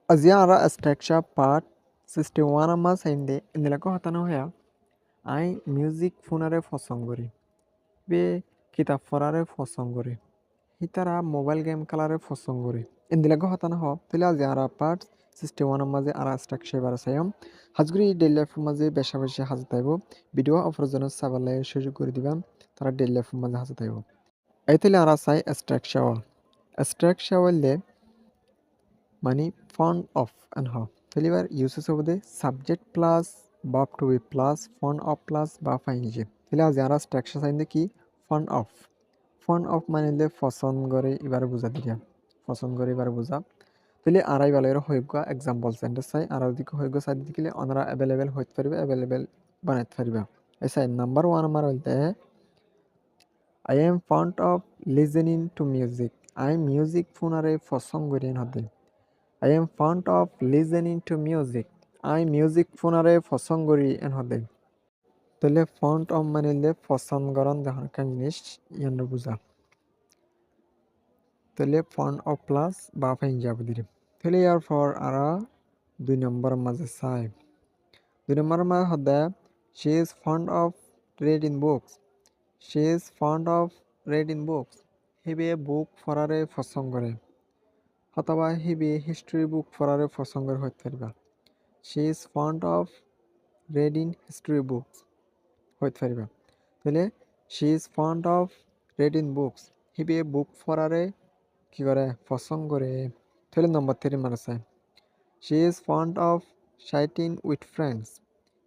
Aziara structure part system one mas inde indilako hatana hoya ai music phonare পছন্দ করি বে কিতাব পড়ারে পছন্দ করি হিতারা মোবাইল গেম খেলারে পছন্দ করি ইন্দিলাগো হতানা হ তাহলে আজ আর পার্ট সিস্টেম ওয়ান মাঝে আর স্ট্রাকচার বার সাইম হাজগুড়ি ডেইলি লাইফের মাঝে বেশা বেশি হাজে তাইব ভিডিও অপরজনের সাবালাই সুযোগ করে দিবাম তারা ডেইলি লাইফের মাঝে হাজে তাইব এই তাহলে আর চাই স্ট্রাকচার হইলে মানে font of and how তাহলে এবার uses of the subject plus verb to be plus font of plus বা ফাইনজে তাহলে আজ যারা স্ট্রাকচার চাইন কি font of মানে হলে পছন্দ করে এবার বুঝা দিয়া পছন্দ করে এবার বুঝা তাহলে আড়াই বেলার হইগ এক্সাম্পল সেন্টেন্স চাই আর ওদিকে হইগ সাইড দিকে ওনারা অ্যাভেলেবেল হইতে পারবে অ্যাভেলেবেল বানাইতে পারবে এই সাইড নাম্বার ওয়ান আমার হইতে I am fond of listening to music আই মিউজিক ফোনারে পছন্দ করি হতে I am fond of listening to music. I music ফোনারে পছন্দ করি এন হদে তাহলে ফন্ট অফ মানে পছন্দ করন দেখুন একটা জিনিস ইয়ান বুঝা তাহলে ফন্ট অফ প্লাস বা ফাইন যাব দিলে তাহলে ইয়ার পর আর 2 নম্বর মাঝে চাই 2 নম্বর মাঝে হদে she is fond of reading books. She is fond of reading books. হিবে বুক পড়ারে পছন্দ করে অথবা হিবি হিস্ট্রি বুক পড়ারে পছন্দ করে হইতে পারবা she is fond of reading history books হইতে পারবা তাহলে she is fond of reading books হিবি বুক পড়ারে কি করে পছন্দ করে তাহলে নম্বর 3 মানে চাই she is fond of chatting with friends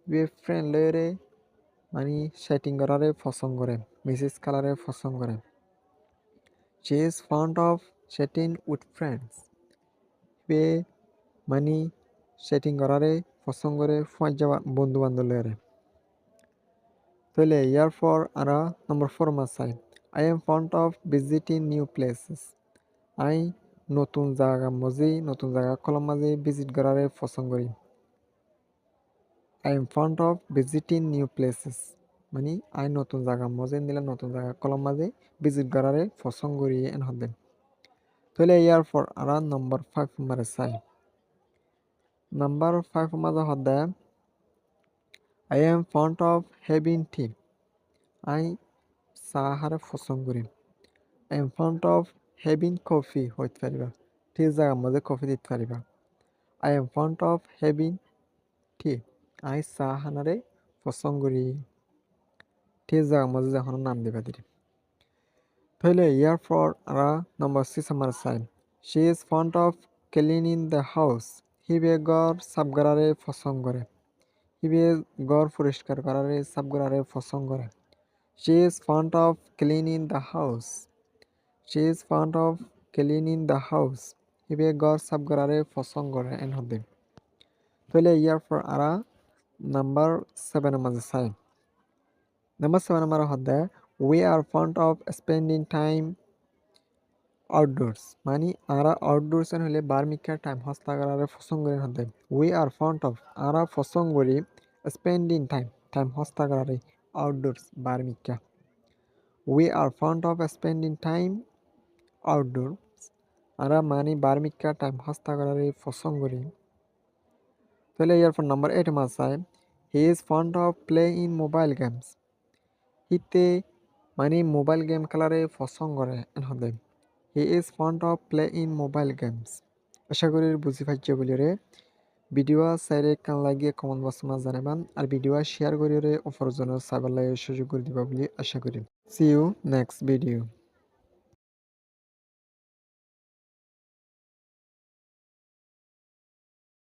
হিবি ফ্রেন্ড লয়রে মানে চ্যাটিং করারে পছন্দ করে মেসেজ কালারে পছন্দ করে she is fond of chatting with friends হিবি মানে চ্যাটিং করারে পছন্দ করে বন্ধু বান্ধব লয়রে তাহলে ইয়ার পর আর নম্বর 4 মাস চাই I am fond of visiting new places I নতুন জায়গা কলম মাঝে ভিজিট করারে পছন্দ করি I am fond of visiting new places মানে আই নতুন জায়গা দিলে নতুন জায়গা কলম মাঝে ভিজিট করারে পছন্দ করি এন হবেন তাহলে ইয়ার পর আর নম্বর 5 মারে চাই নাম্বার 5 মাঝে হদে I am fond of having tea আই চাহারে পছন্দ করি I am fond of having coffee হইতে পারিবা ঠিক জায়গার মধ্যে কফি দিতে পারিবা I am fond of having tea আই চাহানারে পছন্দ করি ঠিক জায়গার মধ্যে যখন নাম দিবা দিদি তাহলে ইয়ার পর আর নম্বর 6 আমার চাই she is fond of cleaning the house হিবে ঘর সাফ করারে পছন্দ করে হিবে ঘর পরিষ্কার করারে সাফ করারে পছন্দ করে she is fond of cleaning the house she is fond of cleaning the house হিবে ঘর সাফ করারে পছন্দ করে এন হদে তাহলে ইয়ার পর আর নাম্বার 7 মাঝে চাই নাম্বার 7 আমার হদে we are fond of spending time outdoors মানে আরা আউটডোর্স হলে বার্মিকার টাইম হস্তা করারে পছন্দ করি হদে উই আর ফন্ড অফ আরা পছন্দ করি স্পেন্ডিং টাইম হস্তা করারে আউটডোর্স বার্মিকা we are fond of spending time outdoors আরা মানে বার্মিকা টাইম হস্তা করারে পছন্দ করি তাহলে এরপর নাম্বার 8 মাস চাই he is fond of playing mobile games হিতে মানে মোবাইল গেম খেলারে পছন্দ করে হদে he is fond of playing mobile games আশা করি বুঝি পাইছে বলি রে ভিডিও চাইরে কান লাগিয়ে কমেন্ট বক্স মাঝে জানাবান আর ভিডিও শেয়ার করি অপরজনের সাইবার লাগে সুযোগ করে দিবা বলে আশা করি সি ইউ নেক্সট ভিডিও